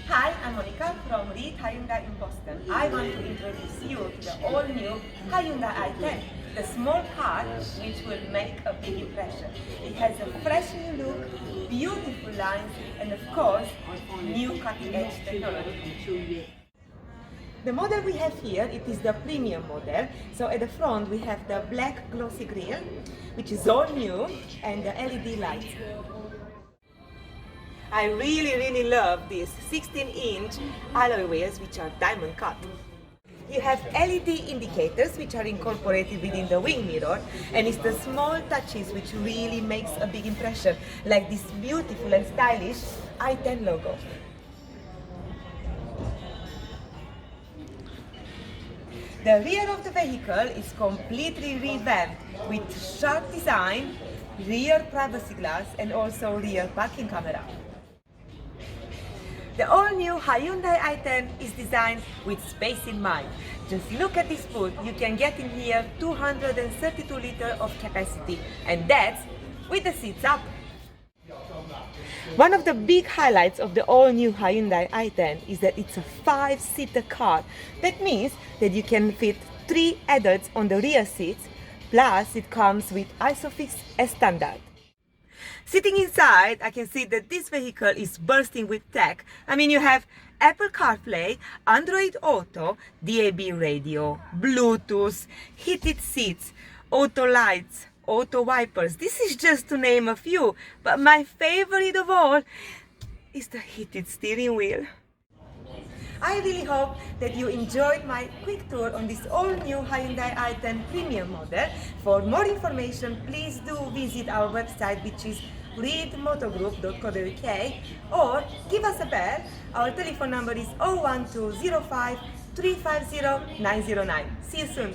Hi, I'm Monica from Read Hyundai in Boston. I want to introduce you to the all-new Hyundai i10, the small car which will make a big impression. It has a fresh new look, beautiful lines, and of course, new cutting-edge technology. The model we have here, it is the premium model. So at the front we have the black glossy grille, which is all new, and the LED lights. I really love these 16-inch alloy wheels which are diamond cut. You have LED indicators which are incorporated within the wing mirror, and it's the small touches which really makes a big impression, like this beautiful and stylish i10 logo. The rear of the vehicle is completely revamped with sharp design, rear privacy glass, and also rear parking camera. The all-new Hyundai i10 is designed with space in mind. Just look at this boot. You can get in here 232 liters of capacity, and that's with the seats up. One of the big highlights of the all-new Hyundai i10 is that it's a 5-seater car. That means that you can fit 3 adults on the rear seats, plus it comes with ISOFIX as standard. Sitting inside, I can see that this vehicle is bursting with tech. I mean, you have Apple CarPlay, Android Auto, DAB radio, Bluetooth, heated seats, auto lights, auto wipers. This is just to name a few, but my favorite of all is the heated steering wheel. I really hope that you enjoyed my quick tour on this all-new Hyundai i10 premium model. For more information, please do visit our website, which is readmotogroup.co.uk, or give us a bell. Our telephone number is 01205 350 909. See you soon.